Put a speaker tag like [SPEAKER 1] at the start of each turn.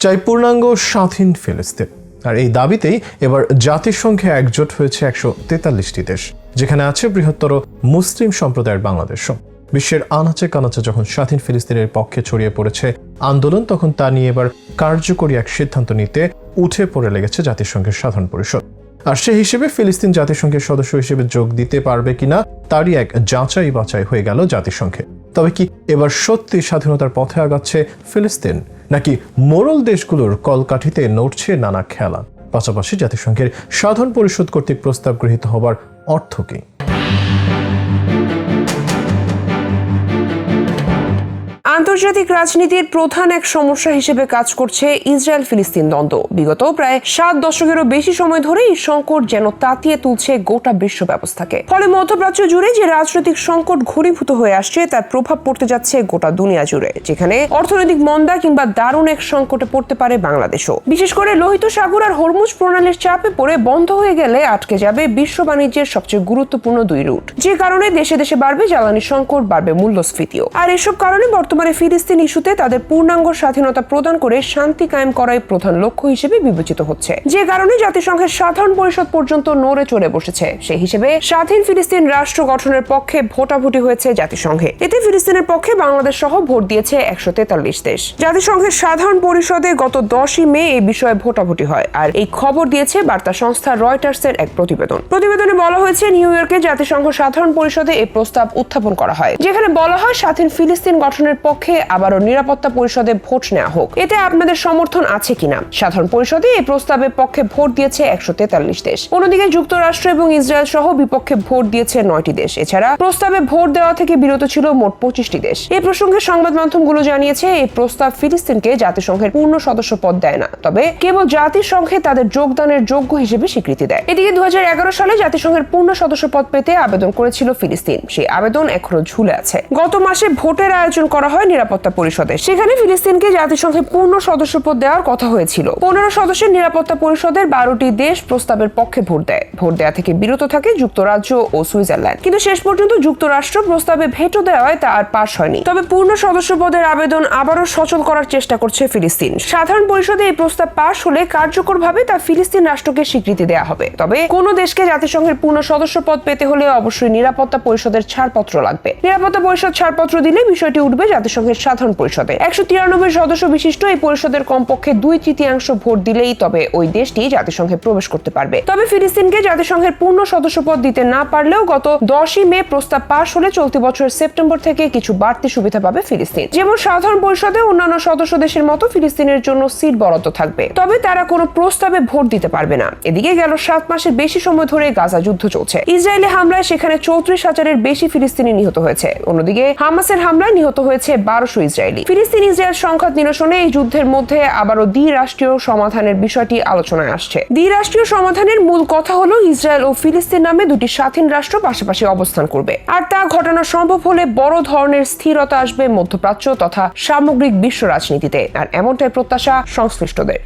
[SPEAKER 1] চাই পূর্ণাঙ্গ স্বাধীন ফিলিস্তিন। আর এই দাবিতেই এবার জাতিসংঘে একজোট হয়েছে 143টি দেশ, যেখানে আছে বৃহত্তর মুসলিম সম্প্রদায়ের বাংলাদেশও। বিশ্বের আনাচে কানাচে যখন স্বাধীন ফিলিস্তিনের পক্ষে ছড়িয়ে পড়েছে আন্দোলন, তখন তা নিয়ে এবার কার্যকরী এক সিদ্ধান্ত নিতে উঠে পড়ে লেগেছে জাতিসংঘের সাধারণ পরিষদ। আর সে হিসেবে ফিলিস্তিন জাতিসংঘের সদস্য হিসেবে যোগ দিতে পারবে কিনা তারই এক যাচাই বাছাই হয়ে গেল জাতিসংঘে। তবে কি এবার সত্যি স্বাধীনতার পথে আগাচ্ছে ফিলিস্তিন, নাকি মোড়ল দেশগুলোর কলকাঠিতে নড়ছে নানা খেলা? পাশাপাশি জাতিসংঘের সাধারণ পরিষদ কর্তৃক প্রস্তাব গৃহীত হবার অর্থ কি?
[SPEAKER 2] আন্তর্জাতিক রাজনীতির প্রধান এক সমস্যা হিসেবে কাজ করছে ইসরায়েল ফিলিস্তিন দ্বন্দ্ব। বিগত প্রায় 7 দশকেরও বেশি সময় ধরে এই সংকট যেন তাতিয়ে তুলছে গোটা বিশ্ব ব্যবস্থাকে। ফলে মধ্যপ্রাচ্য জুড়ে যে রাজনৈতিক সংকট ঘনীভূত হয়ে আসছে তার প্রভাব পড়তে যাচ্ছে গোটা দুনিয়া জুড়ে, যেখানে অর্থনৈতিক মন্দা কিংবা দারুণ এক সংকটে পড়তে পারে বাংলাদেশও। বিশেষ করে লোহিত সাগর আর হরমুজ প্রণালীর চাপে পড়ে বন্ধ হয়ে গেলে আটকে যাবে বিশ্ব বাণিজ্যের সবচেয়ে গুরুত্বপূর্ণ 2 রুট, যে কারণে দেশে দেশে বাড়বে জ্বালানি সংকট, বাড়বে মূল্যস্ফীতিও। আর এসব কারণে বর্তমানে ফিলিস্তিন ইস্যুতে তাদের পূর্ণাঙ্গ স্বাধীনতা প্রদান করে শান্তি কায়েম করাই প্রধান লক্ষ্য হিসেবে বিবেচিত হচ্ছে, যে কারণে জাতিসংঘের সাধারণ পরিষদ পর্যন্ত নড়ে চড়ে বসেছে। সেই হিসেবে স্বাধীন ফিলিস্তিন রাষ্ট্র গঠনের পক্ষে ভোটাভুটি হয়েছে জাতিসংঘে। এতে ফিলিস্তিনের পক্ষে বাংলাদেশ সহ ভোট দিয়েছে 143 দেশ। জাতিসংঘের সাধারণ পরিষদে গত 10ই মে এই বিষয়ে ভোটাভুটি হয়, আর এই খবর দিয়েছে বার্তা সংস্থা রয়টার্সের এক প্রতিবেদনে বলা হয়েছে, নিউ ইয়র্কে জাতিসংঘ সাধারণ পরিষদে এই প্রস্তাব উত্থাপন করা হয়, যেখানে বলা হয় স্বাধীন ফিলিস্তিন গঠনের পক্ষে আবারও নিরাপত্তা পরিষদে ভোট নেওয়া হোক। এতে আপনাদের সমর্থন আছে কিনা? সাধারণ পরিষদে এই প্রস্তাবের পক্ষে ভোট দিয়েছে 143 দেশ। অন্যদিকে যুক্তরাষ্ট্র এবং ইসরায়েল সহ বিপক্ষে ভোট দিয়েছে 9টি দেশ। এছাড়া প্রস্তাবে ভোট দেওয়া থেকে বিরত ছিল মোট 25টি দেশ। এই প্রসঙ্গে সংবাদ মাধ্যমগুলো জানিয়েছে, এই প্রস্তাব ফিলিস্তিনকে জাতিসংঘের পূর্ণ সদস্য পদ দেয় না, তবে কেবল জাতিসংঘে তাদের যোগদানের যোগ্য হিসেবে স্বীকৃতি দেয়। এদিকে 2011 সালে জাতিসংঘের পূর্ণ সদস্য পদ পেতে আবেদন করেছিল ফিলিস্তিন। সেই আবেদন এখনো ঝুলে আছে। গত মাসে ভোটের আয়োজন করা হয় নিরাপত্তা পরিষদে। সেখানে ফিলিস্তিনকে জাতিসংঘের পূর্ণ সদস্যপদ দেওয়ার কথা হয়েছিল। 15 সদস্যের নিরাপত্তা পরিষদের 12টি দেশ প্রস্তাবের পক্ষে ভোট দেয়। ভোট দেওয়া থেকে বিরত থাকে যুক্তরাজ্য ও সুইজারল্যান্ড। কিন্তু শেষ পর্যন্ত যুক্তরাষ্ট্র প্রস্তাবে ভেটো দেওয়ায় তা আর পাশ হয়নি। তবে পূর্ণ সদস্যপদের আবেদন আবারও সচল করার চেষ্টা করছে ফিলিস্তিন। সাধারণ পরিষদে এই প্রস্তাব পাশ হলে কার্যকরভাবে তা ফিলিস্তিন রাষ্ট্রকে স্বীকৃতি দেওয়া হবে। তবে কোনো দেশকে জাতিসংঘের পূর্ণ সদস্য পদ পেতে হলে অবশ্যই নিরাপত্তা পরিষদের ছাড়পত্র লাগবে। নিরাপত্তা পরিষদ ছাড়পত্র দিলে বিষয়টি উঠবে জাতিসংঘের সাধারণ পরিষদে। 193 সদস্য বিশিষ্ট এই পরিষদের কমপক্ষে 2/3 ভোট দিলেই তবে ওই দেশটি জাতিসংঘে প্রবেশ করতে পারবে। তবে ফিলিস্তিনকে জাতিসংঘের পূর্ণ সদস্যপদ দিতে না পারলেও গত 10ই মে প্রস্তাব পাশ হলে চলতি বছরের সেপ্টেম্বর থেকে কিছু বাড়তি সুবিধা পাবে ফিলিস্তিন। যেমন সাধারণ পরিষদে অন্যান্য সদস্য দেশের মতো ফিলিস্তিনের জন্য সিট বরাদ্দ থাকবে, তবে তারা কোনো প্রস্তাবে ভোট দিতে পারবে না। এদিকে গেল 7 মাসের বেশি সময় ধরে গাজা যুদ্ধ চলছে। ইসরায়েলি হামলায় সেখানে 34,000-এর বেশি ফিলিস্তিনি নিহত হয়েছে। অন্যদিকে হামাসের হামলায় নিহত হয়েছে 1200 ইসরায়েলি। ফিলিস্তিন ইসরায়েল সংঘাত নিরসনে এই যুদ্ধের মধ্যে আবারও দ্বিরাষ্ট্রীয় সমাধানের বিষয়টি আলোচনায় আসছে। দ্বিরাষ্ট্রীয় সমাধানের মূল কথা হলো ইসরায়েল ও ফিলিস্তিন নামে 2টি স্বাধীন রাষ্ট্র পাশাপাশি অবস্থান করবে। আর তা ঘটানো সম্ভব হলে বড় ধরনের স্থিরতা আসবে মধ্যপ্রাচ্য তথা সামগ্রিক বিশ্ব রাজনীতিতে। আর এমনটাই প্রত্যাশা সংশ্লিষ্টদের।